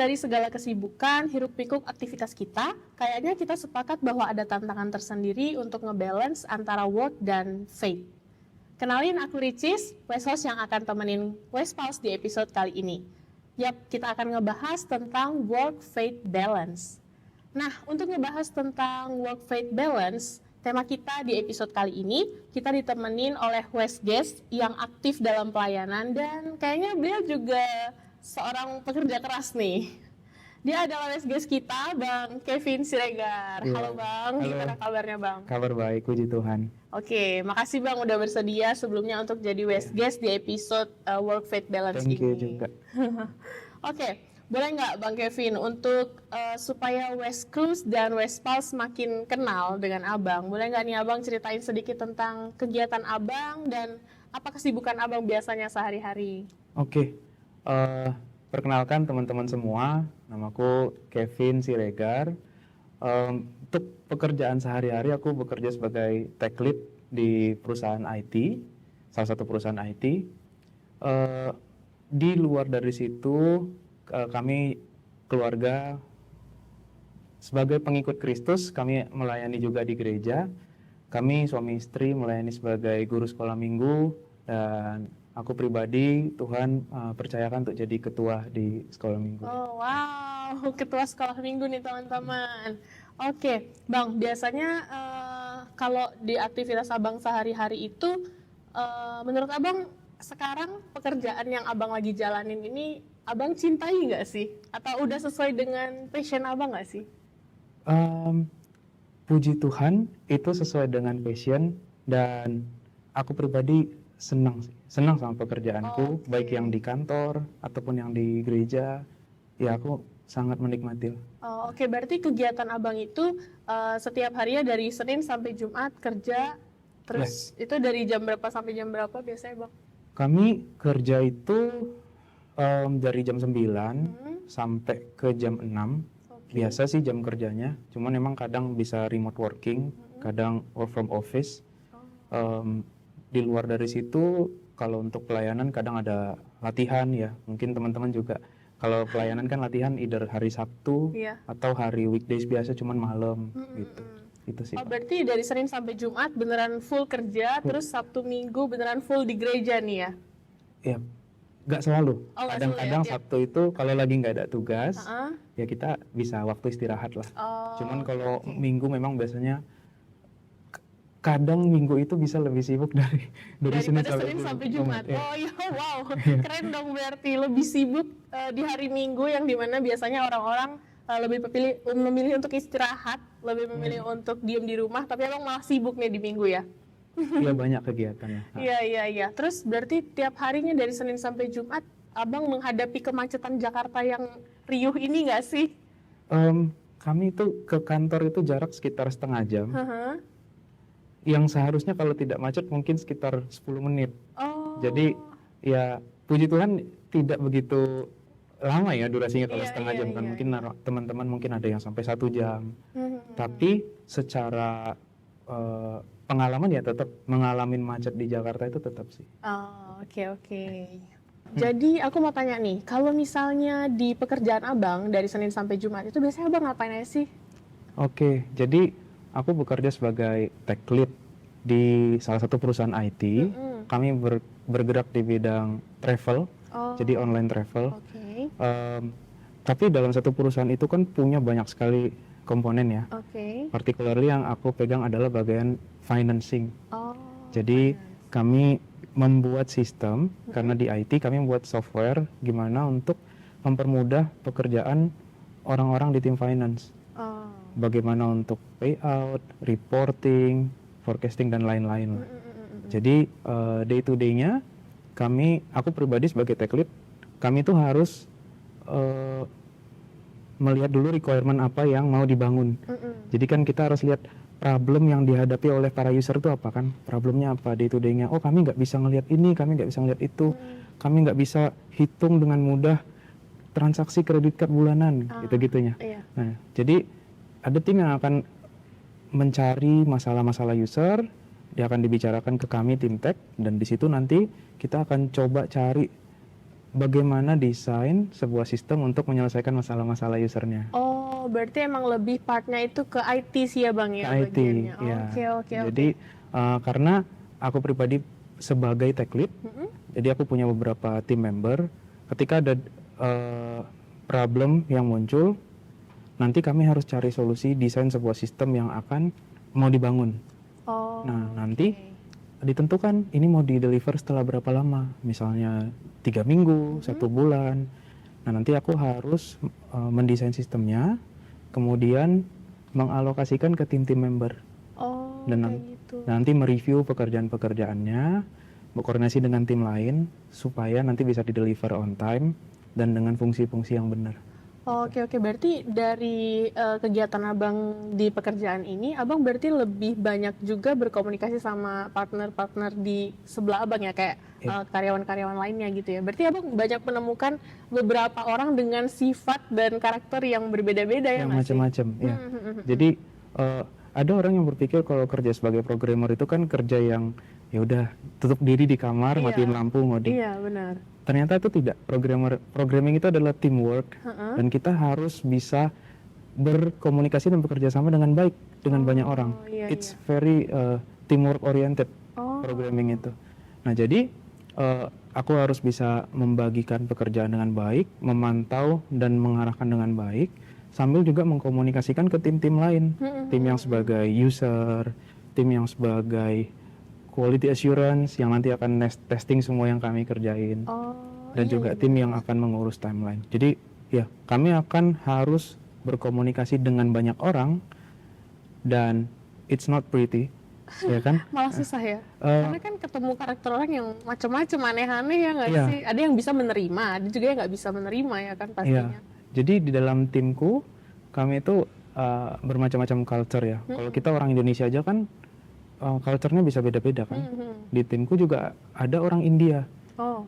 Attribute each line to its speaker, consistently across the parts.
Speaker 1: dari segala kesibukan, hiruk-pikuk aktivitas kita, kayaknya kita sepakat bahwa ada tantangan tersendiri untuk ngebalance antara work dan faith. Kenalin, aku Ricis, West Host yang akan temenin West Pulse di episode kali ini. Yap, kita akan ngebahas tentang work-faith balance. Nah, untuk ngebahas tentang work-faith balance, tema kita di episode kali ini, kita ditemenin oleh West Guest yang aktif dalam pelayanan dan kayaknya beliau juga seorang pekerja keras nih. Dia adalah West Guest kita, Bang Kevin Siregar.
Speaker 2: Iya.
Speaker 1: Halo Bang,
Speaker 2: Halo.
Speaker 1: gimana kabarnya Bang?
Speaker 2: Kabar baik, puji Tuhan.
Speaker 1: Oke, makasih Bang udah bersedia sebelumnya untuk jadi West Guest di episode Work-Faith Balance
Speaker 2: Thank
Speaker 1: ini.
Speaker 2: you juga.
Speaker 1: Oke, boleh nggak Bang Kevin untuk supaya West Cruise dan West Pulse semakin kenal dengan Abang, boleh nggak nih Abang ceritain sedikit tentang kegiatan Abang dan apa kesibukan Abang biasanya sehari-hari?
Speaker 2: Oke, perkenalkan teman-teman semua, namaku Kevin Siregar. Untuk pekerjaan sehari-hari aku bekerja sebagai tech lead di perusahaan IT, salah satu perusahaan IT. Di luar dari situ, kami keluarga sebagai pengikut Kristus, kami melayani juga di gereja. Kami suami istri melayani sebagai guru sekolah minggu, dan aku pribadi Tuhan percayakan untuk jadi ketua di sekolah minggu.
Speaker 1: Oh wow, ketua sekolah minggu nih teman-teman. Oke, Bang, biasanya kalau di aktivitas Abang sehari-hari itu, menurut Abang sekarang pekerjaan yang Abang lagi jalanin ini, Abang cintai nggak sih? Atau udah sesuai dengan passion Abang nggak sih?
Speaker 2: Puji Tuhan, itu sesuai dengan passion, dan aku pribadi senang sama pekerjaanku, baik yang di kantor ataupun yang di gereja. Ya, aku sangat menikmati.
Speaker 1: Oke, berarti kegiatan Abang itu setiap harinya dari Senin sampai Jumat kerja, terus itu dari jam berapa sampai jam berapa biasanya Bang?
Speaker 2: Kami kerja itu dari jam 9 sampai ke jam 6. Biasa sih jam kerjanya, cuman memang kadang bisa remote working, kadang work from office. Di luar dari situ, kalau untuk pelayanan kadang ada latihan ya. Mungkin teman-teman juga, kalau pelayanan kan latihan either hari Sabtu atau hari weekdays biasa cuman malam gitu. Itu sih.
Speaker 1: Oh, berarti dari Senin sampai Jumat beneran full kerja, terus Sabtu Minggu beneran full di gereja nih ya?
Speaker 2: Ya, nggak selalu.
Speaker 1: Oh,
Speaker 2: Kadang-kadang
Speaker 1: ya?
Speaker 2: Sabtu itu kalau lagi nggak ada tugas, ya kita bisa waktu istirahat lah. Cuman kalau Minggu memang biasanya kadang Minggu itu bisa lebih sibuk dari Senin
Speaker 1: sampai Jumat.
Speaker 2: Ya.
Speaker 1: Oh iya, wow, keren dong, berarti lebih sibuk di hari Minggu yang dimana biasanya orang-orang lebih memilih untuk istirahat, lebih memilih untuk diem di rumah, tapi Abang malah sibuk nih di Minggu ya?
Speaker 2: Iya, banyak kegiatannya.
Speaker 1: Iya. Terus berarti tiap harinya dari Senin sampai Jumat, Abang menghadapi kemacetan Jakarta yang riuh ini nggak sih?
Speaker 2: Kami itu ke kantor itu jarak sekitar setengah jam. Yang seharusnya kalau tidak macet mungkin sekitar 10 menit. Jadi ya puji Tuhan tidak begitu lama ya durasinya kalau setengah jam kan. Mungkin teman-teman mungkin ada yang sampai 1 jam. Tapi secara pengalaman ya tetap mengalamin macet di Jakarta itu tetap sih.
Speaker 1: Oke. Jadi aku mau tanya nih, kalau misalnya di pekerjaan Abang dari Senin sampai Jumat itu biasanya Abang ngapain aja sih?
Speaker 2: Oke, jadi aku bekerja sebagai tech lead di salah satu perusahaan IT. Kami bergerak di bidang travel, jadi online travel. Tapi dalam satu perusahaan itu kan punya banyak sekali komponen ya. Particularly yang aku pegang adalah bagian financing. Jadi kami membuat sistem, karena di IT kami membuat software gimana untuk mempermudah pekerjaan orang-orang di tim finance. Bagaimana untuk payout, reporting, forecasting dan lain-lain. Jadi day to day-nya aku pribadi sebagai tech lead, kami tuh harus melihat dulu requirement apa yang mau dibangun. Jadi kan kita harus lihat problem yang dihadapi oleh para user itu apa kan, problemnya apa day to day-nya. Oh, kami nggak bisa ngelihat ini, kami nggak bisa ngelihat itu, kami nggak bisa hitung dengan mudah transaksi kredit card bulanan, gitu-gitunya. Nah, jadi ada tim yang akan mencari masalah-masalah user, dia akan dibicarakan ke kami tim tech, dan di situ nanti kita akan coba cari bagaimana desain sebuah sistem untuk menyelesaikan masalah-masalah usernya.
Speaker 1: Oh, berarti emang lebih partnya itu ke IT sih ya Bang ya
Speaker 2: Ke IT,
Speaker 1: bagiannya.
Speaker 2: ya.
Speaker 1: Oke.
Speaker 2: Jadi karena aku pribadi sebagai tech lead, jadi aku punya beberapa team member. Ketika ada problem yang muncul, nanti kami harus cari solusi desain sebuah sistem yang akan mau dibangun.
Speaker 1: Oh,
Speaker 2: Nah, nanti ditentukan ini mau di-deliver setelah berapa lama, misalnya 3 minggu, 1 bulan. Nah, nanti aku harus mendesain sistemnya, kemudian mengalokasikan ke tim-tim member.
Speaker 1: Oh,
Speaker 2: Dan
Speaker 1: kayak gitu.
Speaker 2: nanti mereview pekerjaan-pekerjaannya, berkoordinasi dengan tim lain, supaya nanti bisa di-deliver on time dan dengan fungsi-fungsi yang benar.
Speaker 1: Oke, berarti dari kegiatan Abang di pekerjaan ini, Abang berarti lebih banyak juga berkomunikasi sama partner-partner di sebelah Abang ya, kayak karyawan-karyawan lainnya gitu ya. Berarti Abang banyak menemukan beberapa orang dengan sifat dan karakter yang berbeda-beda ya
Speaker 2: Yang
Speaker 1: nggak sih?
Speaker 2: macam-macam, ya. Jadi ada orang yang berpikir kalau kerja sebagai programmer itu kan kerja yang ya udah tutup diri di kamar,
Speaker 1: Iya.
Speaker 2: matiin lampu, ngoding.
Speaker 1: Iya, benar.
Speaker 2: Ternyata itu tidak. Programming itu adalah teamwork, dan kita harus bisa berkomunikasi dan bekerja sama dengan baik dengan banyak orang.
Speaker 1: iya,
Speaker 2: It's very teamwork oriented programming itu. Nah, jadi aku harus bisa membagikan pekerjaan dengan baik, memantau dan mengarahkan dengan baik, sambil juga mengkomunikasikan ke tim-tim lain, tim yang sebagai user, tim yang sebagai quality assurance yang nanti akan testing semua yang kami kerjain, dan juga tim yang akan mengurus timeline. Jadi ya, kami akan harus berkomunikasi dengan banyak orang, dan it's not pretty, ya kan?
Speaker 1: Malah susah ya, karena kan ketemu karakter orang yang macam-macam, aneh-aneh ya nggak
Speaker 2: Iya.
Speaker 1: sih? Ada yang bisa menerima, ada juga yang nggak bisa menerima ya kan pastinya.
Speaker 2: Iya. Jadi di dalam timku kami itu bermacam-macam culture ya. Kalau kita orang Indonesia aja kan culture-nya bisa beda-beda kan. Di timku juga ada orang India.
Speaker 1: Oh,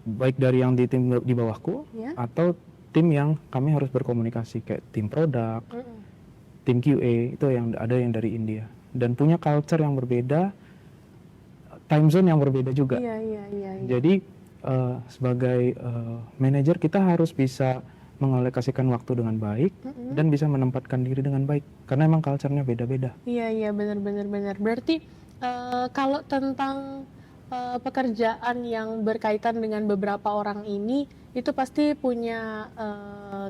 Speaker 2: Baik dari yang di tim di bawahku
Speaker 1: ya.
Speaker 2: atau tim yang kami harus berkomunikasi kayak tim produk, tim QA, itu yang ada yang dari India dan punya culture yang berbeda, time zone yang berbeda juga.
Speaker 1: Iya.
Speaker 2: Jadi sebagai manajer kita harus bisa mengalokasikan waktu dengan baik dan bisa menempatkan diri dengan baik karena emang culture-nya beda-beda.
Speaker 1: Iya, benar. Berarti kalau tentang pekerjaan yang berkaitan dengan beberapa orang ini, itu pasti punya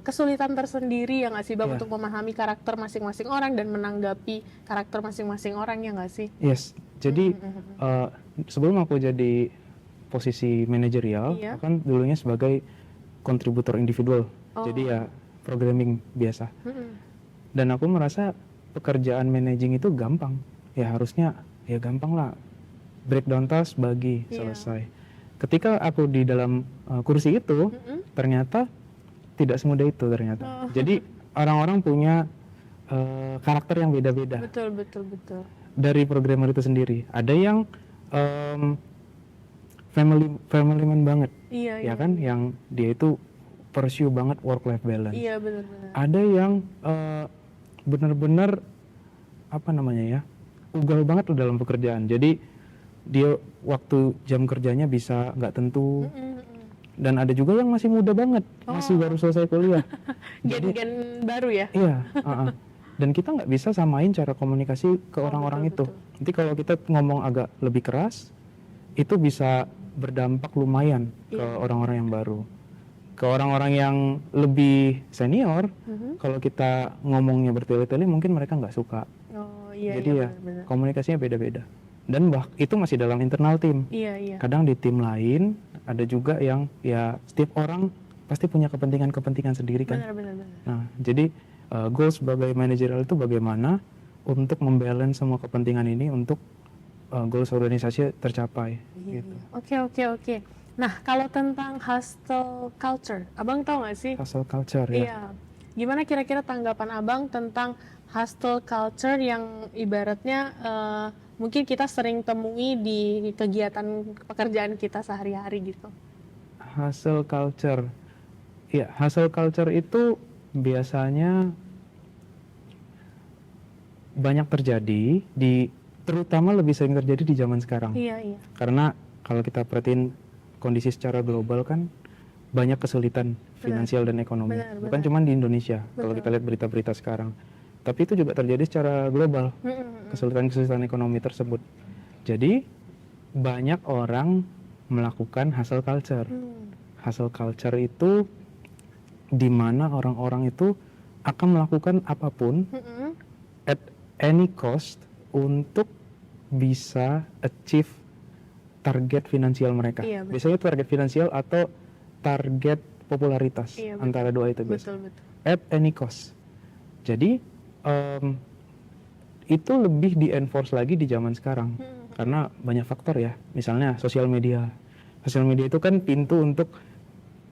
Speaker 1: kesulitan tersendiri ya nggak sih Bang,
Speaker 2: Iya.
Speaker 1: untuk memahami karakter masing-masing orang dan menanggapi karakter masing-masing orang ya nggak sih?
Speaker 2: Yes, jadi sebelum aku jadi posisi manajerial,
Speaker 1: Iya.
Speaker 2: aku kan dulunya sebagai kontributor individual, jadi ya programming biasa. Dan aku merasa pekerjaan managing itu gampang, ya harusnya ya gampang lah, breakdown task, bagi, selesai. Ketika aku di dalam kursi itu, ternyata tidak semudah itu ternyata. Jadi orang-orang punya karakter yang beda-beda.
Speaker 1: Betul.
Speaker 2: Dari programmer itu sendiri. Ada yang family man banget,
Speaker 1: Iya.
Speaker 2: ya kan, yang dia itu pursue banget work life balance.
Speaker 1: Iya, benar.
Speaker 2: Ada yang benar-benar apa namanya ya, ugal banget loh dalam pekerjaan. Jadi dia waktu jam kerjanya bisa nggak tentu. Dan ada juga yang masih muda banget, masih baru selesai kuliah.
Speaker 1: Gen-gen baru ya?
Speaker 2: Iya. Dan kita nggak bisa samain cara komunikasi ke orang-orang itu. Nanti kalau kita ngomong agak lebih keras, itu bisa berdampak lumayan ke orang-orang yang baru. Ke orang-orang yang lebih senior, kalau kita ngomongnya bertele-tele mungkin mereka nggak suka.
Speaker 1: Oh iya.
Speaker 2: Jadi ya
Speaker 1: benar.
Speaker 2: komunikasinya beda-beda. Dan itu masih dalam internal tim.
Speaker 1: Iya.
Speaker 2: Kadang di tim lain ada juga yang ya setiap orang pasti punya kepentingan sendiri kan.
Speaker 1: Benar.
Speaker 2: Nah, jadi goal sebagai manajerial itu bagaimana untuk membalance semua kepentingan ini untuk goals organisasi tercapai. Gitu.
Speaker 1: Oke. Nah, kalau tentang hustle culture, Abang tahu nggak sih?
Speaker 2: Hustle culture ya.
Speaker 1: Iya. Gimana kira-kira tanggapan Abang tentang hustle culture yang ibaratnya mungkin kita sering temui di kegiatan pekerjaan kita sehari-hari gitu?
Speaker 2: Hustle culture. Ya, hustle culture itu biasanya banyak terjadi terutama lebih sering terjadi di zaman sekarang.
Speaker 1: Iya.
Speaker 2: Karena kalau kita perhatiin kondisi secara global kan banyak kesulitan finansial dan ekonomi. Bukan cuma di Indonesia kalau kita lihat berita-berita sekarang. Tapi itu juga terjadi secara global, kesulitan-kesulitan ekonomi tersebut. Jadi banyak orang melakukan hustle culture. Hustle culture itu di mana orang-orang itu akan melakukan apapun at any cost untuk bisa achieve target finansial mereka. Biasanya target finansial atau target popularitas, antara dua itu biasa. At any cost. Jadi itu lebih di-enforce lagi di zaman sekarang karena banyak faktor ya. Misalnya sosial media. Sosial media itu kan pintu untuk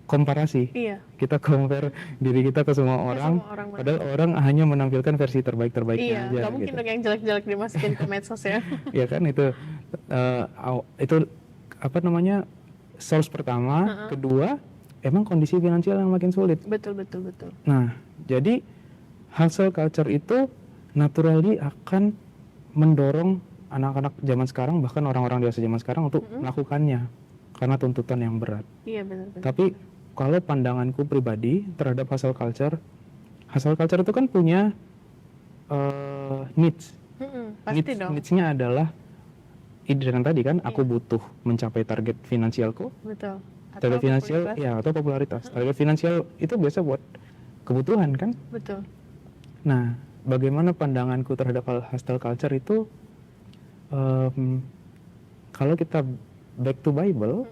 Speaker 2: komparasi. Kita compare diri kita ke semua orang, padahal orang hanya menampilkan versi terbaik-terbaiknya aja.
Speaker 1: Gak mungkin dong yang jelek-jelek dimasukin ke medsos ya.
Speaker 2: Ya kan itu apa namanya, source pertama. Kedua, emang kondisi finansial yang makin sulit.
Speaker 1: Betul.
Speaker 2: Nah, jadi hustle culture itu naturally akan mendorong anak-anak zaman sekarang, bahkan orang-orang dewasa zaman sekarang untuk melakukannya karena tuntutan yang berat.
Speaker 1: Iya, benar.
Speaker 2: Tapi kalau pandanganku pribadi terhadap hustle culture itu kan punya needs.
Speaker 1: Pasti dong.
Speaker 2: Needs-nya adalah yang tadi kan, aku butuh mencapai target finansialku.
Speaker 1: Betul.
Speaker 2: Target finansial atau popularitas. Target finansial itu biasa buat kebutuhan kan?
Speaker 1: Betul.
Speaker 2: Nah, bagaimana pandanganku terhadap hustle culture itu, kalau kita back to Bible,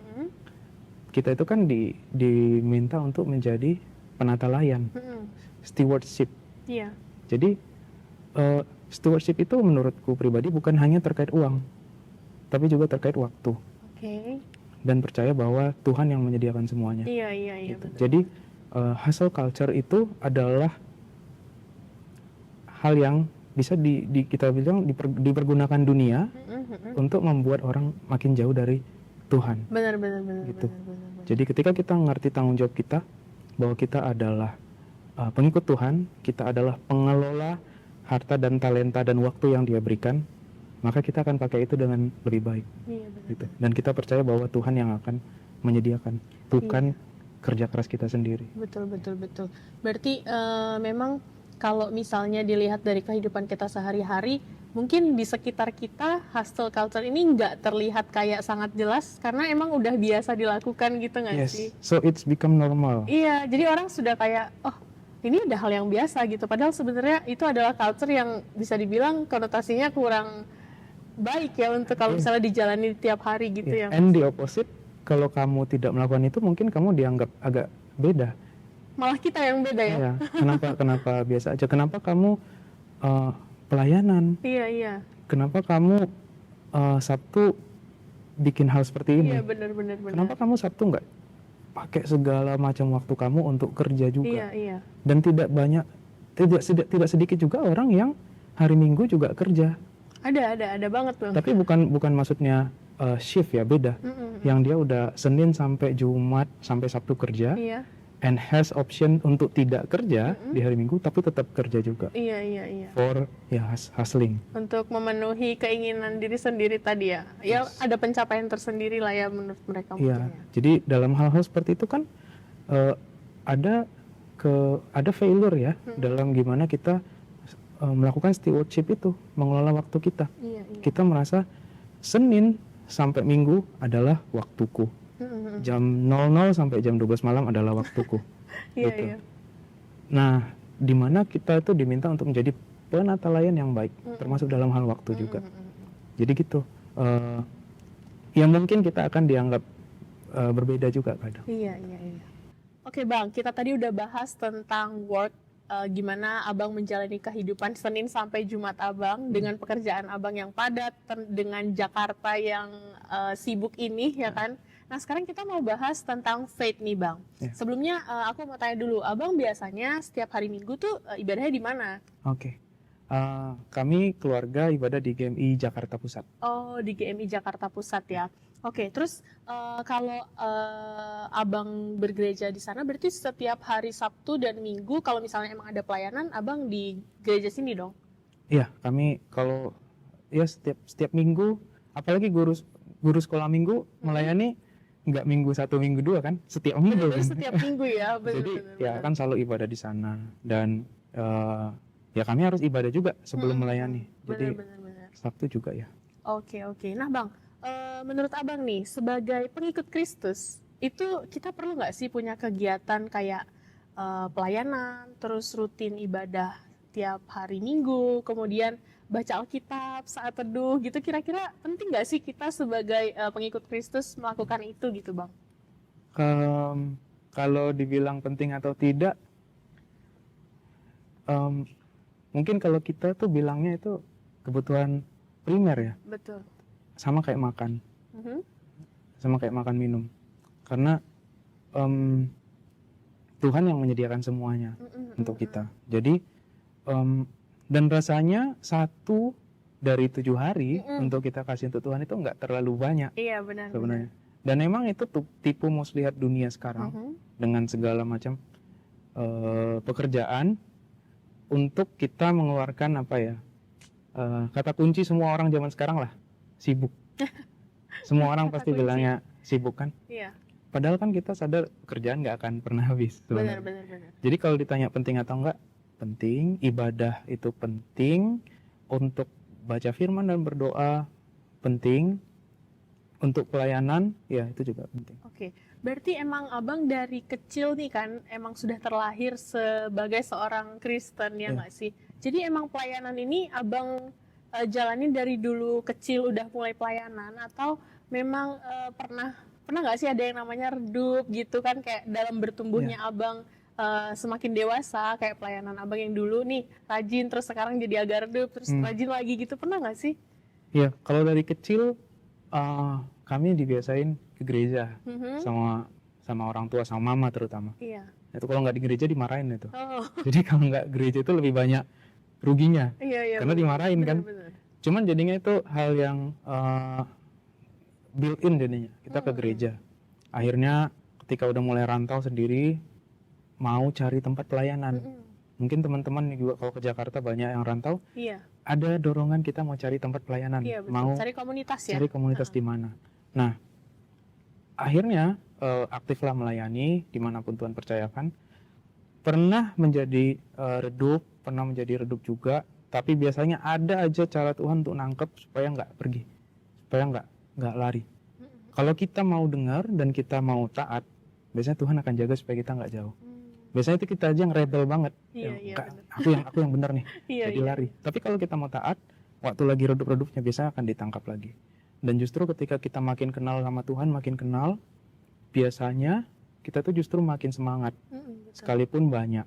Speaker 2: kita itu kan diminta untuk menjadi penata layan, stewardship.
Speaker 1: Iya.
Speaker 2: Jadi stewardship itu menurutku pribadi bukan hanya terkait uang, tapi juga terkait waktu. Dan percaya bahwa Tuhan yang menyediakan semuanya.
Speaker 1: Iya.
Speaker 2: Gitu. Jadi hustle culture itu adalah hal yang bisa kita bilang dipergunakan dunia untuk membuat orang makin jauh dari Tuhan.
Speaker 1: Benar.
Speaker 2: Gitu. Jadi ketika kita ngerti tanggung jawab kita, bahwa kita adalah pengikut Tuhan, kita adalah pengelola harta dan talenta dan waktu yang Dia berikan, maka kita akan pakai itu dengan lebih baik.
Speaker 1: Iya, benar.
Speaker 2: Gitu. Dan kita percaya bahwa Tuhan yang akan menyediakan, bukan kerja keras kita sendiri.
Speaker 1: Betul. Berarti memang kalau misalnya dilihat dari kehidupan kita sehari-hari, mungkin di sekitar kita hustle culture ini nggak terlihat kayak sangat jelas karena emang udah biasa dilakukan gitu nggak sih?
Speaker 2: So it's become normal.
Speaker 1: Iya, jadi orang sudah kayak, oh ini udah hal yang biasa gitu. Padahal sebenarnya itu adalah culture yang bisa dibilang konotasinya kurang baik ya untuk kalau misalnya dijalani tiap hari gitu ya.
Speaker 2: And the opposite, kalau kamu tidak melakukan itu mungkin kamu dianggap agak beda.
Speaker 1: Malah kita yang beda ya.
Speaker 2: Iya. Kenapa biasa aja? Kenapa kamu pelayanan?
Speaker 1: Iya.
Speaker 2: Kenapa kamu Sabtu bikin hal seperti ini?
Speaker 1: Iya, benar.
Speaker 2: Kenapa kamu Sabtu nggak pakai segala macam waktu kamu untuk kerja juga?
Speaker 1: Iya.
Speaker 2: Dan tidak sedikit juga orang yang hari Minggu juga kerja.
Speaker 1: Ada banget tuh.
Speaker 2: Tapi bukan maksudnya shift ya, beda. Yang dia udah Senin sampai Jumat sampai Sabtu kerja.
Speaker 1: Iya.
Speaker 2: And has option untuk tidak kerja di hari Minggu tapi tetap kerja juga.
Speaker 1: Iya.
Speaker 2: For hustling.
Speaker 1: Untuk memenuhi keinginan diri sendiri tadi ya. Ya ada pencapaian tersendiri lah ya menurut mereka.
Speaker 2: Iya. Jadi dalam hal-hal seperti itu kan ada failure ya dalam gimana kita melakukan stewardship itu, mengelola waktu kita.
Speaker 1: Iya.
Speaker 2: Kita merasa Senin sampai Minggu adalah waktuku. Jam 00 sampai jam 12 malam adalah waktuku.
Speaker 1: Iya.
Speaker 2: Nah, di mana kita itu diminta untuk menjadi penata layan yang baik, termasuk dalam hal waktu juga. Jadi gitu. Ya mungkin kita akan dianggap berbeda juga kadang.
Speaker 1: Iya. Oke Bang, kita tadi udah bahas tentang work, gimana Abang menjalani kehidupan Senin sampai Jumat Abang dengan pekerjaan Abang yang padat, dengan Jakarta yang sibuk ini ya kan. Nah sekarang kita mau bahas tentang faith nih Bang. Sebelumnya aku mau tanya dulu, Abang biasanya setiap hari Minggu tuh ibadahnya di mana?
Speaker 2: Oke. Kami keluarga ibadah di GMI Jakarta Pusat.
Speaker 1: Oh, di GMI Jakarta Pusat ya. Oke, terus kalau Abang bergereja di sana berarti setiap hari Sabtu dan Minggu kalau misalnya emang ada pelayanan, Abang di gereja sini dong?
Speaker 2: Iya, kami kalau ya setiap minggu, apalagi guru sekolah minggu melayani nggak minggu 1 minggu 2 kan, setiap minggu
Speaker 1: Benar-benar
Speaker 2: kan.
Speaker 1: setiap minggu ya.
Speaker 2: Jadi
Speaker 1: Benar-benar.
Speaker 2: ya kan selalu ibadah di sana dan ya kami harus ibadah juga sebelum melayani. Jadi
Speaker 1: Benar-benar.
Speaker 2: Sabtu juga ya.
Speaker 1: Oke. Nah Bang, menurut Abang nih sebagai pengikut Kristus itu kita perlu nggak sih punya kegiatan kayak pelayanan, terus rutin ibadah tiap hari Minggu, kemudian baca Alkitab saat teduh gitu, kira-kira penting nggak sih kita sebagai pengikut Kristus melakukan itu gitu Bang?
Speaker 2: Kalau dibilang penting atau tidak, mungkin kalau kita tuh bilangnya itu kebutuhan primer ya,
Speaker 1: Betul.
Speaker 2: sama kayak makan,
Speaker 1: Mhm.
Speaker 2: sama kayak makan minum. Karena Tuhan yang menyediakan semuanya untuk kita. Jadi dan rasanya 1 dari 7 hari untuk kita kasih untuk Tuhan itu nggak terlalu banyak
Speaker 1: Iya benar.
Speaker 2: sebenarnya. Dan emang itu tipu muslihat dunia sekarang dengan segala macam pekerjaan untuk kita mengeluarkan apa ya, kata kunci semua orang zaman sekarang lah, sibuk. Semua orang pasti
Speaker 1: kunci.
Speaker 2: bilangnya sibuk kan.
Speaker 1: Iya.
Speaker 2: Padahal kan kita sadar pekerjaan nggak akan pernah habis sebenarnya.
Speaker 1: Benar.
Speaker 2: Jadi kalau ditanya penting atau enggak, penting. Ibadah itu penting. Untuk baca firman dan berdoa penting. Untuk pelayanan ya itu juga penting.
Speaker 1: Oke, berarti emang Abang dari kecil nih kan emang sudah terlahir sebagai seorang Kristen ya nggak sih? Jadi emang pelayanan ini Abang jalanin dari dulu kecil udah mulai pelayanan, atau memang pernah nggak sih ada yang namanya redup gitu kan, kayak dalam bertumbuhnya Abang semakin dewasa, kayak pelayanan Abang yang dulu nih rajin terus sekarang jadi agak redup terus rajin lagi gitu, pernah nggak sih?
Speaker 2: Iya, kalau dari kecil kami dibiasain ke gereja sama orang tua, sama mama terutama.
Speaker 1: Iya.
Speaker 2: Itu kalau nggak di gereja dimarahin itu.
Speaker 1: Oh.
Speaker 2: Jadi kalau nggak gereja itu lebih banyak ruginya.
Speaker 1: Iya.
Speaker 2: Karena dimarahin kan.
Speaker 1: Bener.
Speaker 2: Cuman jadinya itu hal yang built-in jadinya kita ke gereja. Akhirnya ketika udah mulai rantau sendiri, mau cari tempat pelayanan. Mungkin teman-teman juga kalau ke Jakarta banyak yang rantau.
Speaker 1: Iya.
Speaker 2: Ada dorongan kita mau cari tempat pelayanan.
Speaker 1: Iya, betul.
Speaker 2: Mau
Speaker 1: Cari komunitas ya.
Speaker 2: cari komunitas di mana. Nah, akhirnya aktiflah melayani dimanapun Tuhan percayakan. Pernah menjadi redup, pernah menjadi redup juga. Tapi biasanya ada aja cara Tuhan untuk nangkep supaya nggak pergi, supaya nggak lari. Kalau kita mau dengar dan kita mau taat, biasanya Tuhan akan jaga supaya kita nggak jauh. Biasanya itu kita aja yang rebel banget.
Speaker 1: Iya,
Speaker 2: Aku yang benar nih, jadi lari. Tapi kalau kita mau taat, waktu lagi redup-redupnya biasanya akan ditangkap lagi. Dan justru ketika kita makin kenal sama Tuhan, makin kenal, biasanya kita tuh justru makin semangat, sekalipun banyak.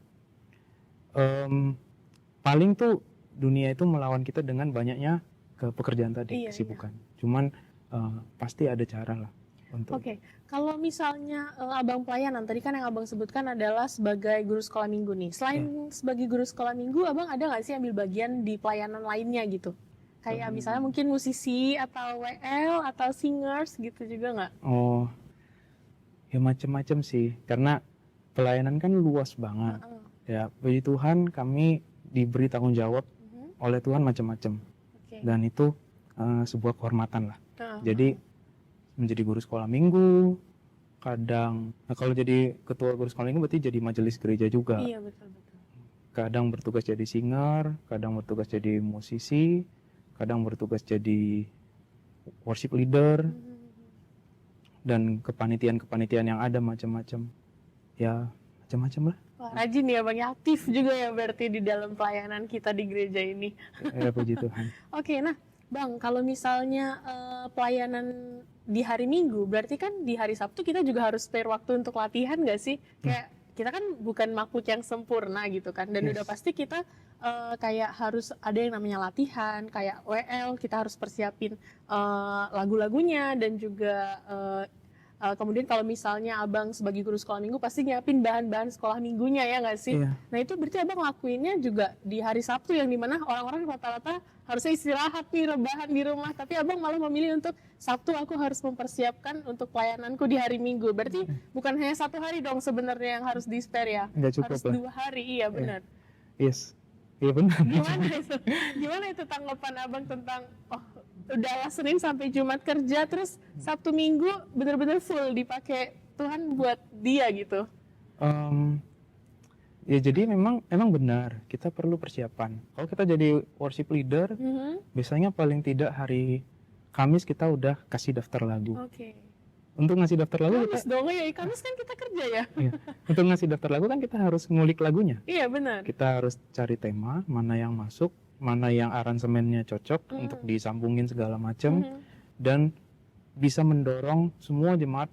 Speaker 2: Paling tuh dunia itu melawan kita dengan banyaknya ke pekerjaan tadi, kesibukan. Cuman pasti ada cara lah untuk.
Speaker 1: Oke. Kalau misalnya Abang pelayanan, tadi kan yang Abang sebutkan adalah sebagai guru sekolah minggu nih. Selain sebagai guru sekolah minggu, Abang ada nggak sih ambil bagian di pelayanan lainnya gitu? Kayak misalnya mungkin musisi atau WL atau singers gitu juga nggak?
Speaker 2: Oh, ya macam-macam sih. Karena pelayanan kan luas banget. Ya, puji Tuhan kami diberi tanggung jawab oleh Tuhan macam-macam. Dan itu sebuah kehormatan lah. Jadi menjadi guru sekolah minggu, kadang kalau jadi ketua guru sekolah minggu berarti jadi majelis gereja juga.
Speaker 1: Iya, betul.
Speaker 2: Kadang bertugas jadi singer, kadang bertugas jadi musisi, kadang bertugas jadi worship leader, dan kepanitiaan yang ada macam-macam. Ya, macam-macam lah.
Speaker 1: Wah, rajin ya Bang, ya, aktif juga ya berarti di dalam pelayanan kita di gereja ini.
Speaker 2: Ya, puji Tuhan.
Speaker 1: Oke, nah Bang, kalau misalnya pelayanan di hari Minggu, berarti kan di hari Sabtu kita juga harus spare waktu untuk latihan nggak sih? Kayak kita kan bukan makhluk yang sempurna gitu kan, dan udah pasti kita kayak harus ada yang namanya latihan, kayak WL, kita harus persiapin lagu-lagunya, dan juga kemudian kalau misalnya Abang sebagai guru sekolah minggu pasti nyiapin bahan-bahan sekolah minggunya ya nggak sih?
Speaker 2: Iya.
Speaker 1: Nah itu berarti Abang lakuinnya juga di hari Sabtu yang dimana orang-orang rata-rata harusnya istirahat nih, rebahan di rumah, tapi Abang malah memilih untuk Sabtu aku harus mempersiapkan untuk pelayananku di hari Minggu. Berarti bukan hanya 1 hari dong sebenarnya yang harus di spare ya?
Speaker 2: Nggak cukup
Speaker 1: harus
Speaker 2: lah.
Speaker 1: 2 hari, iya benar.
Speaker 2: Yes, iya benar.
Speaker 1: Gimana itu tanggapan Abang tentang udah Senin sampai Jumat kerja, terus Sabtu Minggu bener-bener full dipakai Tuhan buat dia gitu.
Speaker 2: Ya jadi memang benar kita perlu persiapan. Kalau kita jadi worship leader, biasanya paling tidak hari Kamis kita udah kasih daftar lagu.
Speaker 1: Oke.
Speaker 2: Untuk ngasih daftar lagu
Speaker 1: Kamis dong ya, Kamis kan kita kerja ya.
Speaker 2: iya, untuk ngasih daftar lagu kan kita harus ngulik lagunya.
Speaker 1: Iya benar.
Speaker 2: Kita harus cari tema, mana yang masuk, mana yang aransemennya cocok untuk disambungin segala macam, dan bisa mendorong semua jemaat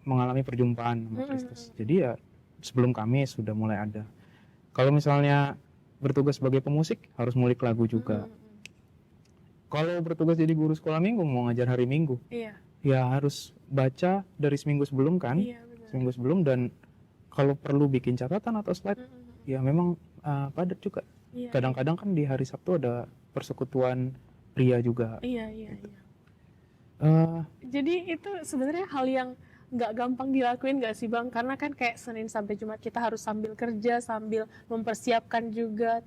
Speaker 2: mengalami perjumpaan sama Kristus. Jadi ya sebelum Kamis sudah mulai ada. Kalau misalnya bertugas sebagai pemusik harus ngulik lagu juga. Kalau bertugas jadi guru sekolah minggu mau ngajar hari Minggu, ya harus baca dari seminggu sebelum kan, seminggu sebelum, dan kalau perlu bikin catatan atau slide, ya memang padat juga. Kadang-kadang kan di hari Sabtu ada persekutuan pria juga.
Speaker 1: Jadi itu sebenarnya hal yang nggak gampang dilakuin nggak sih Bang? Karena kan kayak Senin sampai Jumat kita harus sambil kerja, sambil mempersiapkan juga.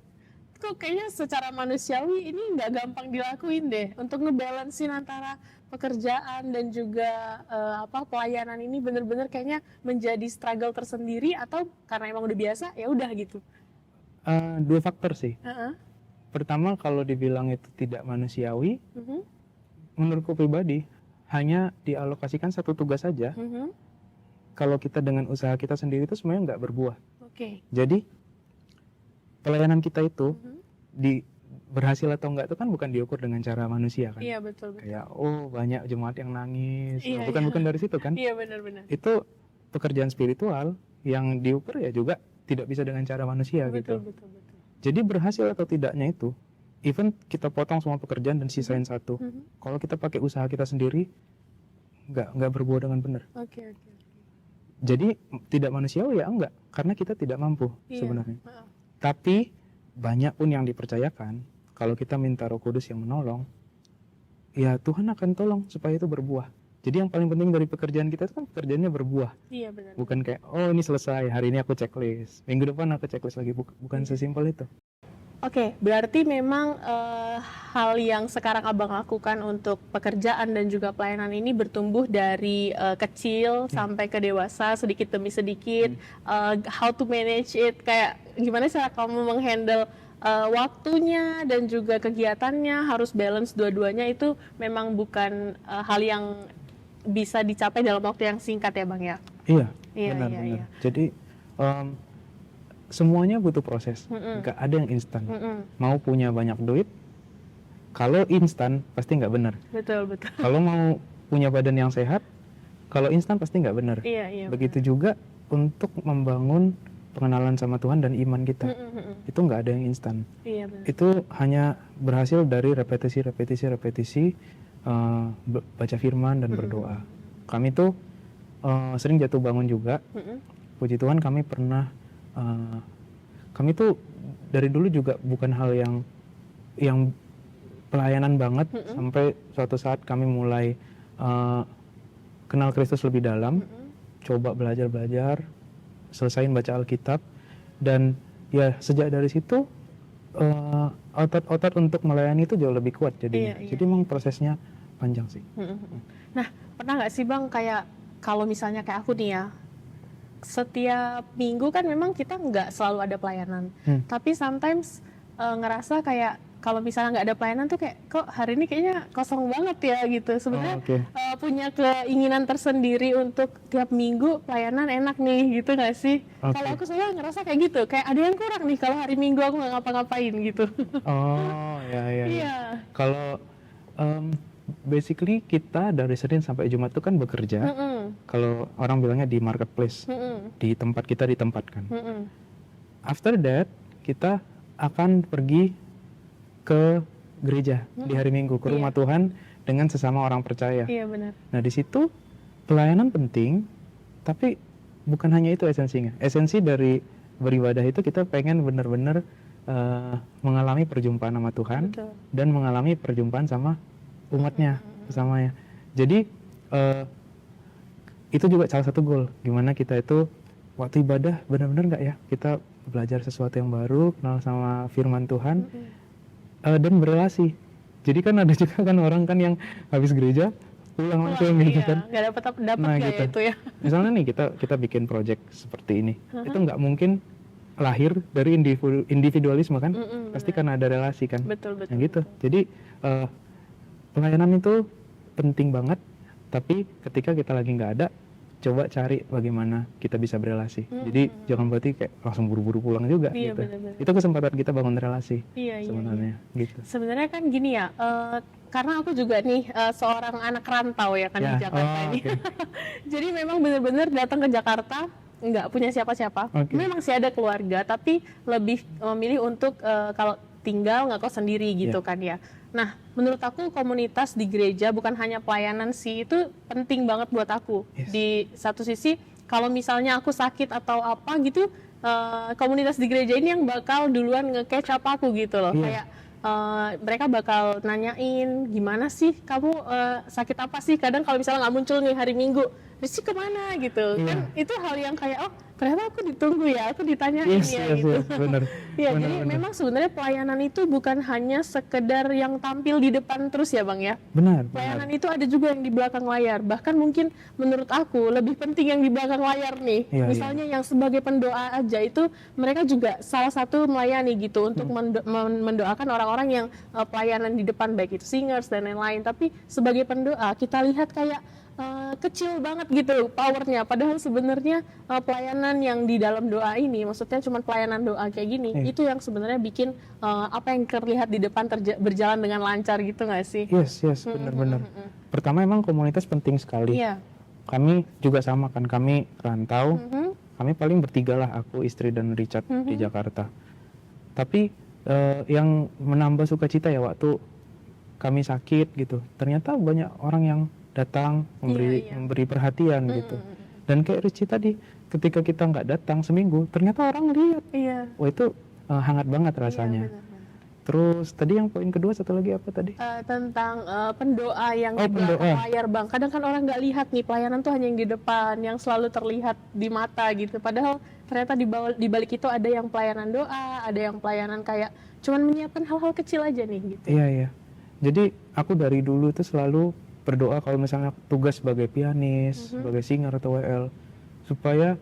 Speaker 1: Kok kayaknya secara manusiawi ini nggak gampang dilakuin deh. Untuk ngebalancein antara pekerjaan dan juga pelayanan ini bener-bener kayaknya menjadi struggle tersendiri, atau karena emang udah biasa ya udah gitu.
Speaker 2: Dua faktor sih. Pertama, kalau dibilang itu tidak manusiawi, menurutku pribadi hanya dialokasikan satu tugas saja. Kalau kita dengan usaha kita sendiri itu sebenarnya nggak berbuah. Jadi pelayanan kita itu berhasil atau enggak itu kan bukan diukur dengan cara manusia kan.
Speaker 1: Iya betul.
Speaker 2: Kayak banyak jemaat yang nangis, bukan dari situ kan.
Speaker 1: Iya benar.
Speaker 2: Itu pekerjaan spiritual yang diukur ya juga tidak bisa dengan cara manusia gitu.
Speaker 1: Betul.
Speaker 2: Jadi berhasil atau tidaknya itu, even kita potong semua pekerjaan dan sisain satu, kalau kita pakai usaha kita sendiri nggak berbuah dengan benar. Jadi tidak manusiawi ya enggak, karena kita tidak mampu sebenarnya. Tapi banyak pun yang dipercayakan, kalau kita minta Roh Kudus yang menolong, ya Tuhan akan tolong supaya itu berbuah. Jadi yang paling penting dari pekerjaan kita itu kan pekerjaannya berbuah.
Speaker 1: Iya benar.
Speaker 2: Bukan kayak ini selesai, hari ini aku checklist, minggu depan aku checklist lagi, bukan sesimpel itu.
Speaker 1: Oke, berarti memang hal yang sekarang Abang lakukan untuk pekerjaan dan juga pelayanan ini bertumbuh dari kecil sampai ke dewasa, sedikit demi sedikit. How to manage it, kayak gimana cara kamu menghandle waktunya dan juga kegiatannya, harus balance dua-duanya, itu memang bukan hal yang bisa dicapai dalam waktu yang singkat ya Bang ya?
Speaker 2: Iya. Benar. Jadi semuanya butuh proses, nggak ada yang instan. Mau punya banyak duit, kalau instan pasti nggak benar.
Speaker 1: Betul.
Speaker 2: Kalau mau punya badan yang sehat, kalau instan pasti nggak benar.
Speaker 1: Iya.
Speaker 2: Begitu juga untuk membangun pengenalan sama Tuhan dan iman kita, itu nggak ada yang instan.
Speaker 1: Iya, benar.
Speaker 2: Itu hanya berhasil dari repetisi, baca firman dan berdoa. Kami tuh sering jatuh bangun juga. Puji Tuhan kami pernah kami tuh dari dulu juga bukan hal yang pelayanan banget, sampai suatu saat kami mulai kenal Kristus lebih dalam, coba belajar, selesain baca Alkitab, dan ya sejak dari situ otot-otot untuk melayani itu jauh lebih kuat jadinya. Jadi memang prosesnya panjang sih.
Speaker 1: Nah, pernah nggak sih Bang kayak kalau misalnya kayak aku nih ya, setiap minggu kan memang kita nggak selalu ada pelayanan, tapi sometimes ngerasa kayak kalau misalnya nggak ada pelayanan tuh kayak kok hari ini kayaknya kosong banget ya gitu. Sebenarnya punya keinginan tersendiri untuk tiap minggu pelayanan enak nih gitu nggak sih? Kalau aku soalnya ngerasa kayak gitu, kayak ada yang kurang nih kalau hari Minggu aku nggak ngapa-ngapain gitu. Iya.
Speaker 2: Kalau basically kita dari Senin sampai Jumat itu kan bekerja. Kalau orang bilangnya di marketplace, di tempat kita ditempatkan. After that kita akan pergi ke gereja di hari Minggu, ke rumah Tuhan dengan sesama orang percaya.
Speaker 1: Iya benar.
Speaker 2: Nah di situ pelayanan penting, tapi bukan hanya itu esensinya. Esensi dari beribadah itu kita pengen benar-benar mengalami perjumpaan sama Tuhan. Betul. Dan mengalami perjumpaan sama umatnya, sesamanya. Jadi itu juga salah satu goal, gimana kita itu waktu ibadah benar-benar nggak ya kita belajar sesuatu yang baru, kenal sama firman Tuhan, dan berelasi Jadi kan ada juga kan orang kan yang habis gereja pulang langsung gitu kan.
Speaker 1: Nggak dapat
Speaker 2: Nah,
Speaker 1: nggak
Speaker 2: gitu.
Speaker 1: ya itu ya?
Speaker 2: Misalnya nih kita bikin project seperti ini, itu nggak mungkin lahir dari individualisme kan, pasti kan ada relasi kan.
Speaker 1: Betul.
Speaker 2: Yang gitu. Jadi pelayanan itu penting banget, tapi ketika kita lagi nggak ada, coba cari bagaimana kita bisa berelasi. Jadi jangan berarti kayak langsung buru-buru pulang juga
Speaker 1: Iya,
Speaker 2: gitu.
Speaker 1: benar-benar.
Speaker 2: Itu kesempatan kita bangun relasi
Speaker 1: Iya.
Speaker 2: sebenarnya gitu.
Speaker 1: Sebenarnya kan gini ya, karena aku juga nih seorang anak rantau ya kan di
Speaker 2: Ya,
Speaker 1: Jakarta ini.
Speaker 2: oke.
Speaker 1: Jadi memang benar-benar datang ke Jakarta nggak punya siapa-siapa.
Speaker 2: Oke.
Speaker 1: Memang sih ada keluarga, tapi lebih memilih untuk kalau tinggal nggak kos sendiri gitu kan ya. Nah, menurut aku komunitas di gereja bukan hanya pelayanan sih, itu penting banget buat aku.
Speaker 2: Yes.
Speaker 1: Di satu sisi, kalau misalnya aku sakit atau apa gitu, komunitas di gereja ini yang bakal duluan nge-catch up aku gitu loh.
Speaker 2: Iya.
Speaker 1: Kayak mereka bakal nanyain gimana sih kamu sakit apa sih, kadang kalau misalnya nggak muncul nih hari Minggu, Rizky kemana gitu.
Speaker 2: Iya.
Speaker 1: Kan itu hal yang kayak oh ternyata aku ditunggu ya, aku ditanyain
Speaker 2: Yes,
Speaker 1: ya gitu.
Speaker 2: benar.
Speaker 1: Iya,
Speaker 2: Benar,
Speaker 1: jadi
Speaker 2: benar.
Speaker 1: memang sebenarnya pelayanan itu bukan hanya sekedar yang tampil di depan terus ya Bang ya.
Speaker 2: Benar.
Speaker 1: Pelayanan itu ada juga yang di belakang layar. Bahkan mungkin menurut aku lebih penting yang di belakang layar nih.
Speaker 2: Iya,
Speaker 1: Misalnya yang sebagai pendoa aja itu mereka juga salah satu melayani gitu untuk mendoakan orang-orang yang pelayanan di depan, baik itu singers dan lain-lain. Tapi sebagai pendoa kita lihat kayak kecil banget gitu powernya. Padahal sebenarnya pelayanan yang di dalam doa ini, maksudnya cuma pelayanan doa kayak gini, itu yang sebenarnya bikin apa yang terlihat di depan berjalan dengan lancar gitu nggak sih?
Speaker 2: Yes, benar-benar. Pertama emang komunitas penting sekali.
Speaker 1: Iya.
Speaker 2: Kami juga sama kan, kami rantau, kami paling bertiga lah, aku, istri dan Richard di Jakarta. Tapi yang menambah sukacita ya waktu kami sakit gitu, ternyata banyak orang yang datang memberi perhatian gitu. Dan kayak Richie tadi, ketika kita nggak datang seminggu, ternyata orang lihat.
Speaker 1: Iya.
Speaker 2: Wah itu hangat banget rasanya.
Speaker 1: Benar-benar.
Speaker 2: Terus tadi yang poin kedua satu lagi apa tadi?
Speaker 1: Tentang pendoa yang di
Speaker 2: pendoa.
Speaker 1: belakang layar Bang. Kadang kan orang nggak lihat nih pelayanan tuh hanya yang di depan, yang selalu terlihat di mata gitu. Padahal ternyata di balik itu ada yang pelayanan doa, ada yang pelayanan kayak cuman menyiapkan hal-hal kecil aja nih gitu.
Speaker 2: Iya. Jadi aku dari dulu tuh selalu berdoa kalau misalnya tugas sebagai pianis, sebagai singer atau WL, supaya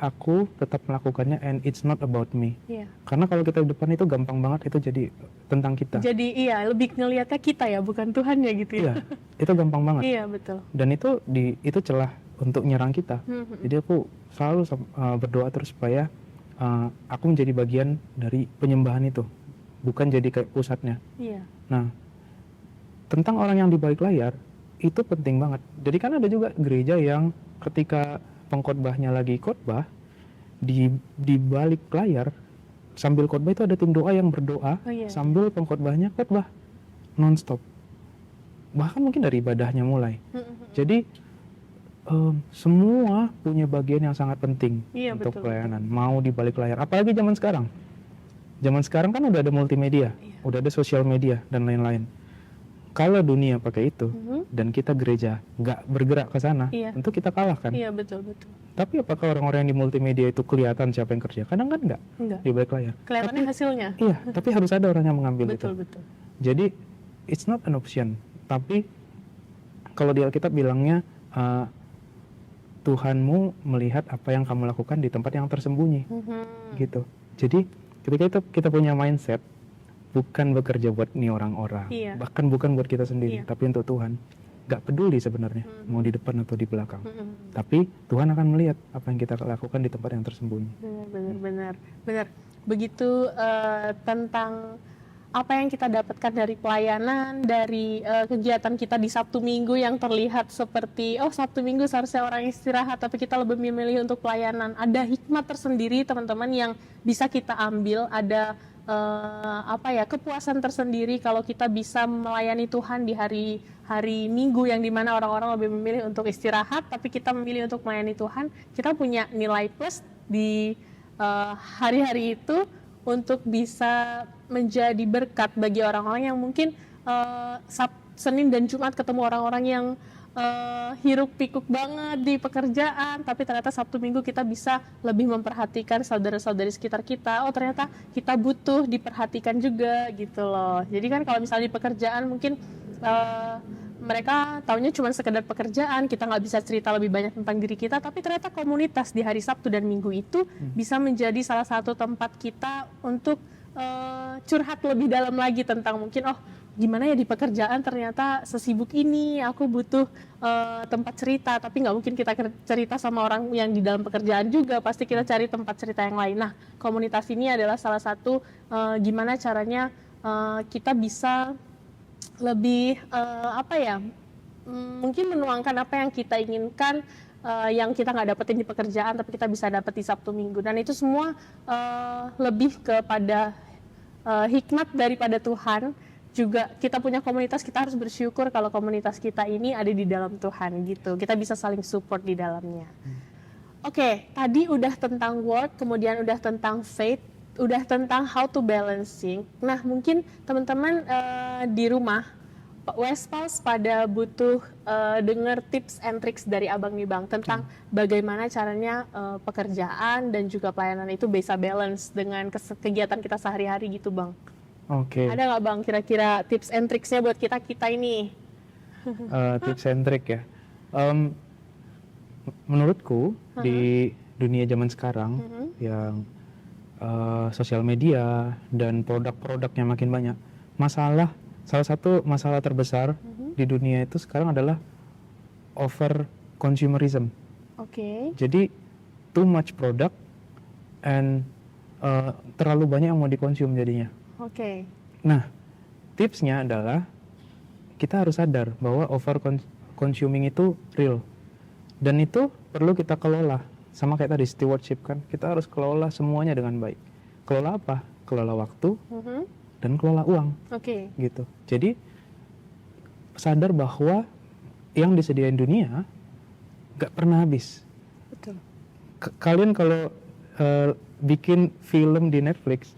Speaker 2: aku tetap melakukannya and it's not about me.
Speaker 1: Iya.
Speaker 2: Karena kalau kita di depan itu gampang banget itu jadi tentang kita.
Speaker 1: Jadi iya, lebih ngelihatnya kita ya, bukan Tuhan ya gitu ya.
Speaker 2: Iya, itu gampang banget.
Speaker 1: Iya, betul.
Speaker 2: Dan itu celah untuk nyerang kita. Jadi aku selalu berdoa terus supaya aku menjadi bagian dari penyembahan itu, bukan jadi kayak pusatnya.
Speaker 1: Iya.
Speaker 2: Nah, tentang orang yang di balik layar itu penting banget. Jadi kan ada juga gereja yang ketika pengkhotbahnya lagi khotbah di balik layar sambil khotbah itu ada tim doa yang berdoa sambil pengkhotbahnya khotbah nonstop. Bahkan mungkin dari ibadahnya mulai. Jadi semua punya bagian yang sangat penting untuk pelayanan. Mau di balik layar, apalagi zaman sekarang. Zaman sekarang kan udah ada multimedia, udah ada sosial media dan lain-lain. Kalau dunia pakai itu dan kita gereja nggak bergerak ke sana, tentu kita kalah kan.
Speaker 1: Iya, betul.
Speaker 2: Tapi apakah orang-orang yang di multimedia itu kelihatan siapa yang kerja? Kadang kan nggak di balik layar.
Speaker 1: Kelihatannya hasilnya.
Speaker 2: Iya, tapi harus ada orang yang mengambil itu.
Speaker 1: Betul.
Speaker 2: Jadi it's not an option. Tapi kalau di Alkitab bilangnya Tuhanmu melihat apa yang kamu lakukan di tempat yang tersembunyi, gitu. Jadi ketika itu kita punya mindset bukan bekerja buat nih orang-orang, bahkan bukan buat kita sendiri, tapi untuk Tuhan. Gak peduli sebenarnya mau di depan atau di belakang, tapi Tuhan akan melihat apa yang kita lakukan di tempat yang tersembunyi.
Speaker 1: Benar. Begitu tentang apa yang kita dapatkan dari pelayanan, dari kegiatan kita di Sabtu Minggu yang terlihat seperti Sabtu Minggu seharusnya orang istirahat, tapi kita lebih memilih untuk pelayanan. Ada hikmat tersendiri teman-teman yang bisa kita ambil, ada kepuasan tersendiri kalau kita bisa melayani Tuhan di hari Minggu yang dimana orang-orang lebih memilih untuk istirahat, tapi kita memilih untuk melayani Tuhan. Kita punya nilai plus di hari-hari itu untuk bisa menjadi berkat bagi orang-orang yang mungkin Senin dan Jumat ketemu orang-orang yang hiruk pikuk banget di pekerjaan, tapi ternyata Sabtu Minggu kita bisa lebih memperhatikan saudara-saudari sekitar kita. Oh, ternyata kita butuh diperhatikan juga gitu loh. Jadi kan kalau misalnya di pekerjaan mungkin mereka taunya cuma sekedar pekerjaan, kita nggak bisa cerita lebih banyak tentang diri kita, tapi ternyata komunitas di hari Sabtu dan Minggu itu bisa menjadi salah satu tempat kita untuk curhat lebih dalam lagi tentang mungkin, oh gimana ya di pekerjaan ternyata sesibuk ini, aku butuh tempat cerita, tapi nggak mungkin kita cerita sama orang yang di dalam pekerjaan juga, pasti kita cari tempat cerita yang lain. Nah, komunitas ini adalah salah satu gimana caranya kita bisa lebih mungkin menuangkan apa yang kita inginkan, yang kita nggak dapetin di pekerjaan tapi kita bisa dapet di Sabtu Minggu, dan itu semua lebih kepada hikmat daripada Tuhan. Juga kita punya komunitas, kita harus bersyukur kalau komunitas kita ini ada di dalam Tuhan gitu, kita bisa saling support di dalamnya. Oke, tadi udah tentang work, kemudian udah tentang faith, udah tentang how to balancing. Nah, mungkin teman-teman di rumah, Westpals pada butuh dengar tips and tricks dari Abang nih Bang, tentang bagaimana caranya pekerjaan dan juga pelayanan itu bisa balance dengan kegiatan kita sehari-hari gitu Bang.
Speaker 2: Oke.
Speaker 1: Ada nggak Bang kira-kira tips and tricksnya buat kita ini?
Speaker 2: Tips and trick ya. Menurutku di dunia zaman sekarang yang sosial media dan produk-produknya makin banyak, salah satu masalah terbesar di dunia itu sekarang adalah over consumerism.
Speaker 1: Oke.
Speaker 2: Jadi too much product and terlalu banyak yang mau dikonsum jadinya.
Speaker 1: Oke.
Speaker 2: Nah, tipsnya adalah kita harus sadar bahwa over consuming itu real, dan itu perlu kita kelola. Sama kayak tadi stewardship kan, kita harus kelola semuanya dengan baik. Kelola apa? Kelola waktu dan kelola uang.
Speaker 1: Oke.
Speaker 2: Gitu. Jadi sadar bahwa yang disediain dunia gak pernah habis.
Speaker 1: Betul.
Speaker 2: Kalian kalau bikin film di Netflix,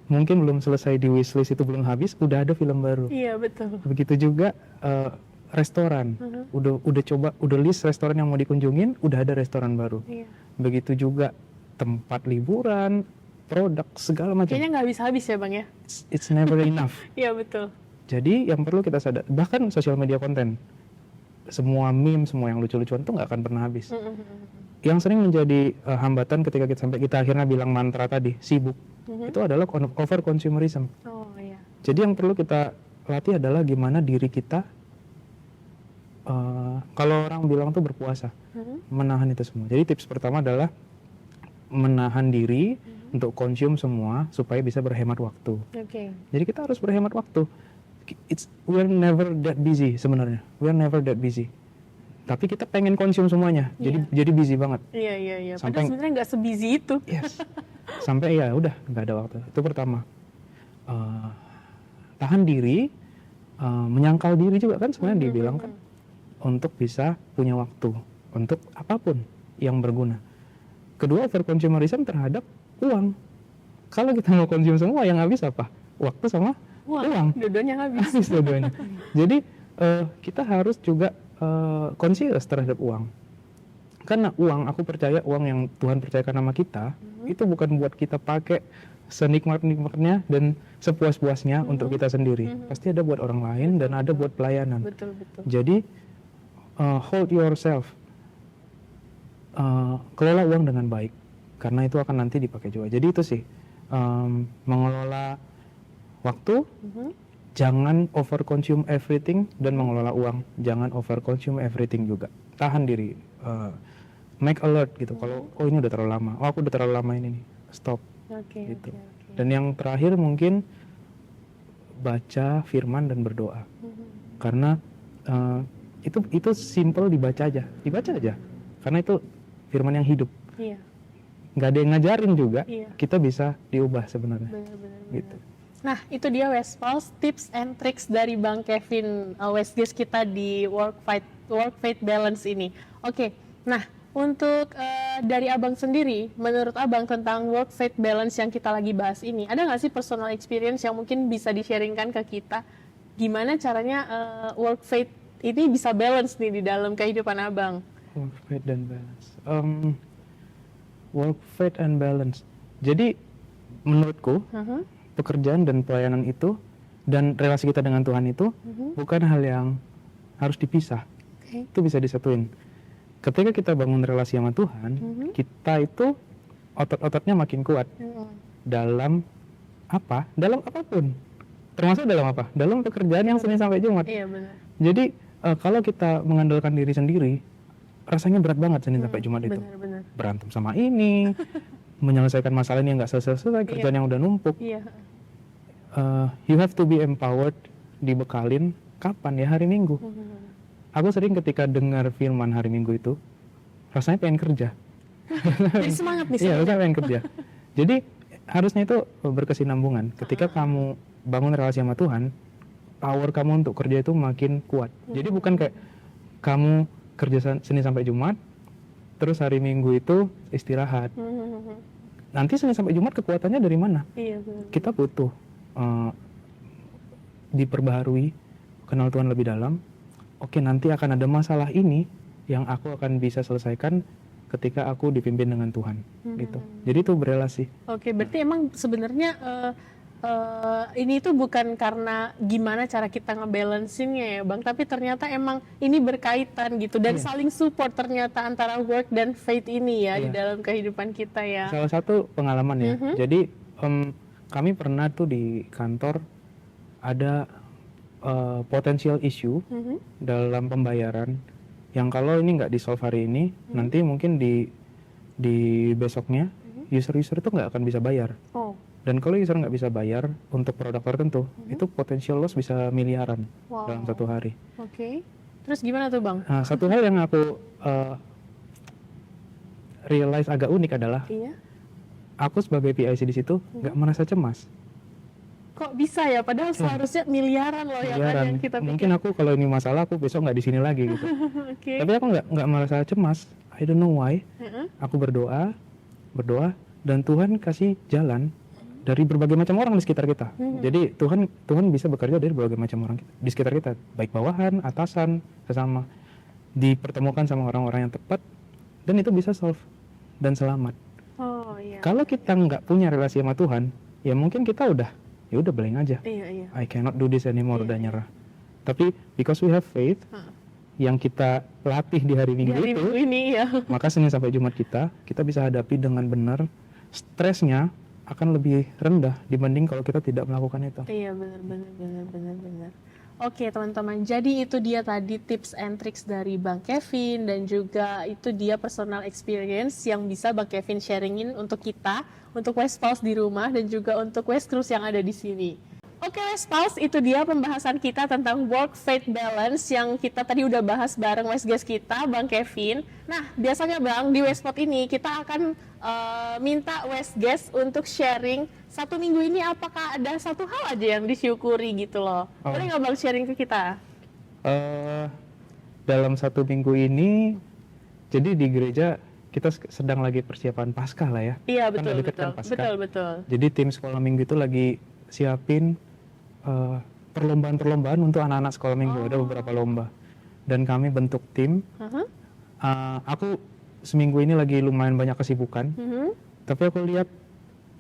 Speaker 2: mungkin belum selesai di wishlist itu belum habis, udah ada film baru.
Speaker 1: Iya betul.
Speaker 2: Begitu juga restoran, udah list restoran yang mau dikunjungin, udah ada restoran baru.
Speaker 1: Iya.
Speaker 2: Begitu juga tempat liburan, produk segala macam.
Speaker 1: Kayaknya nggak habis-habis ya Bang ya.
Speaker 2: It's never enough.
Speaker 1: Iya betul.
Speaker 2: Jadi yang perlu kita sadar, bahkan sosial media konten, semua meme, semua yang lucu-lucuan itu nggak akan pernah habis. Yang sering menjadi hambatan ketika kita akhirnya bilang mantra tadi, sibuk, itu adalah over consumerism.
Speaker 1: Oh iya.
Speaker 2: Jadi yang perlu kita latih adalah gimana diri kita, kalau orang bilang tuh berpuasa, menahan itu semua. Jadi tips pertama adalah menahan diri untuk konsum semua supaya bisa berhemat waktu.
Speaker 1: Oke.
Speaker 2: Jadi kita harus berhemat waktu. We're never that busy sebenarnya. We're never that busy. Tapi kita pengen konsum semuanya, jadi busy banget.
Speaker 1: Iya.
Speaker 2: Sampai
Speaker 1: padahal sebenarnya nggak se-busy itu.
Speaker 2: Yes. Sampai ya udah nggak ada waktu. Itu pertama. Tahan diri, menyangkal diri juga kan sebenarnya dibilang kan, untuk bisa punya waktu untuk apapun yang berguna. Kedua, over consumerism terhadap uang. Kalau kita mau konsum semua, yang habis apa? Waktu sama uang.
Speaker 1: Dua-duanya habis.
Speaker 2: Habis dua-duanya. Jadi kita harus juga conscious terhadap uang. Karena uang, aku percaya uang yang Tuhan percayakan sama kita, itu bukan buat kita pakai senikmat-nikmatnya dan sepuas-puasnya untuk kita sendiri. Pasti ada buat orang lain dan ada buat pelayanan.
Speaker 1: Betul.
Speaker 2: Jadi hold yourself, kelola uang dengan baik, karena itu akan nanti dipakai juga. Jadi itu sih, mengelola waktu, jangan over consume everything, dan mengelola uang, jangan over consume everything juga. Tahan diri, make alert gitu. Kalau ini udah terlalu lama, aku udah terlalu lama ini nih, stop. Gitu. Dan yang terakhir mungkin baca firman dan berdoa, karena itu simple, dibaca aja, karena itu firman yang hidup. Iya. Nggak ada yang ngajarin juga, kita bisa diubah sebenarnya.
Speaker 1: Benar.
Speaker 2: Gitu.
Speaker 1: Nah, itu dia Westpals, tips and tricks dari Bang Kevin, Westguest kita di work faith balance ini. Oke, nah untuk dari Abang sendiri, menurut Abang tentang work faith balance yang kita lagi bahas ini, ada nggak sih personal experience yang mungkin bisa di-sharingkan ke kita? Gimana caranya work faith ini bisa balance nih di dalam kehidupan Abang?
Speaker 2: Work, faith, dan balance. Work, faith, and balance. Jadi menurutku pekerjaan dan pelayanan itu dan relasi kita dengan Tuhan itu bukan hal yang harus dipisah. Itu bisa disatuin. Ketika kita bangun relasi sama Tuhan, kita itu otot-ototnya makin kuat dalam apa? Dalam apapun. Termasuk dalam apa? Dalam pekerjaan yang Senin sampai Jumat.
Speaker 1: Iya benar.
Speaker 2: Jadi kalau kita mengandalkan diri sendiri, rasanya berat banget Senin sampai Jumat itu.
Speaker 1: Benar.
Speaker 2: Berantem sama ini, menyelesaikan masalah ini yang nggak selesai, kerjaan yang udah numpuk.
Speaker 1: Iya.
Speaker 2: You have to be empowered, dibekalin kapan ya? Hari Minggu. Aku sering ketika dengar firman hari Minggu itu, rasanya pengen kerja.
Speaker 1: Jadi semangat nih.
Speaker 2: Iya, rasanya pengen kerja. Jadi harusnya itu berkesinambungan. Ketika kamu bangun relasi sama Tuhan, power kamu untuk kerja itu makin kuat. Jadi bukan kayak kamu kerja Senin sampai Jumat, terus hari Minggu itu istirahat. Nanti Senin sampai Jumat kekuatannya dari mana?
Speaker 1: Iya benar.
Speaker 2: Kita butuh diperbaharui, kenal Tuhan lebih dalam. Oke, nanti akan ada masalah ini yang aku akan bisa selesaikan ketika aku dipimpin dengan Tuhan, gitu. Jadi itu berelasi.
Speaker 1: Oke, berarti emang sebenarnya ini tuh bukan karena gimana cara kita ngebalancingnya ya Bang, tapi ternyata emang ini berkaitan gitu dan saling support ternyata antara work dan faith ini ya di dalam kehidupan kita ya.
Speaker 2: Salah satu pengalaman ya. Jadi kami pernah tuh di kantor ada potential issue dalam pembayaran yang kalau ini nggak di-solve hari ini, nanti mungkin di besoknya user-user itu nggak akan bisa bayar. Dan kalau user nggak bisa bayar untuk produk tertentu, itu potential loss bisa miliaran dalam satu hari.
Speaker 1: Oke. Terus gimana tuh Bang?
Speaker 2: Nah, satu hal yang aku realize agak unik adalah aku sebagai PIC di situ nggak merasa cemas.
Speaker 1: Kok bisa ya? Padahal seharusnya miliaran loh yang ada yang kita pikir.
Speaker 2: Mungkin aku kalau ini masalah aku besok nggak di sini lagi gitu. Tapi aku nggak merasa cemas. I don't know why. Aku berdoa dan Tuhan kasih jalan dari berbagai macam orang di sekitar kita. Jadi Tuhan bisa bekerja dari berbagai macam orang di sekitar kita, baik bawahan, atasan, sesama. Dipertemukan sama orang-orang yang tepat dan itu bisa solve dan selamat. Kalau kita nggak punya relasi sama Tuhan, ya mungkin kita udah blank aja. I cannot do this anymore, udah nyerah. Tapi because we have faith yang kita latih di hari Minggu itu, maka Senin sampai Jumat kita bisa hadapi dengan benar. Stresnya akan lebih rendah dibanding kalau kita tidak melakukan itu.
Speaker 1: Iya benar. Oke teman-teman, jadi itu dia tadi tips and tricks dari Bang Kevin dan juga itu dia personal experience yang bisa Bang Kevin sharingin untuk kita, untuk Westpals di rumah dan juga untuk Westcruise yang ada di sini. Oke Westpals, itu dia pembahasan kita tentang work faith balance yang kita tadi udah bahas bareng Westguest kita, Bang Kevin. Nah, biasanya Bang, di Westpod ini kita akan minta Westguest untuk sharing satu minggu ini apakah ada satu hal aja yang disyukuri gitu loh. Boleh nggak Bang sharing ke kita?
Speaker 2: Dalam satu minggu ini, jadi di gereja kita sedang lagi persiapan Paskah lah ya.
Speaker 1: Iya
Speaker 2: kan
Speaker 1: betul.
Speaker 2: Jadi tim sekolah minggu itu lagi siapin perlombaan untuk anak-anak sekolah minggu. Ada beberapa lomba dan kami bentuk tim. Aku seminggu ini lagi lumayan banyak kesibukan, tapi aku lihat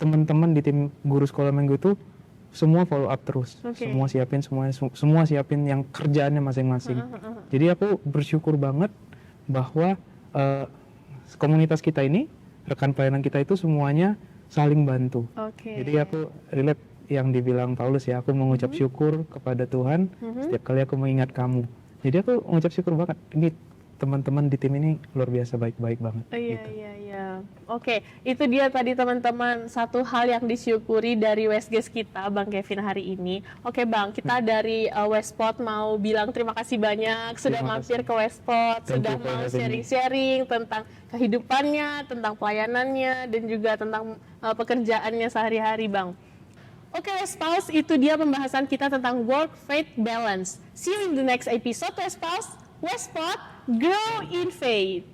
Speaker 2: teman-teman di tim guru sekolah minggu itu semua follow up terus, semua siapin yang kerjaannya masing-masing. Jadi aku bersyukur banget bahwa komunitas kita ini, rekan pelayanan kita itu semuanya saling bantu. Jadi aku relate yang dibilang Paulus ya, aku mengucap syukur kepada Tuhan setiap kali aku mengingat kamu. Jadi aku mengucap syukur banget. Ini teman-teman di tim ini luar biasa baik-baik banget.
Speaker 1: Iya. Oke, itu dia tadi teman-teman satu hal yang disyukuri dari Westguest kita, Bang Kevin hari ini. Oke Bang, kita dari Westpod mau bilang terima kasih banyak sudah mampir ke Westpod, sudah mau sharing-sharing tentang kehidupannya, tentang pelayanannya, dan juga tentang pekerjaannya sehari-hari Bang. Oke, Westpals, itu dia pembahasan kita tentang work faith balance. See you in the next episode, Westpals. Westpod, grow in faith.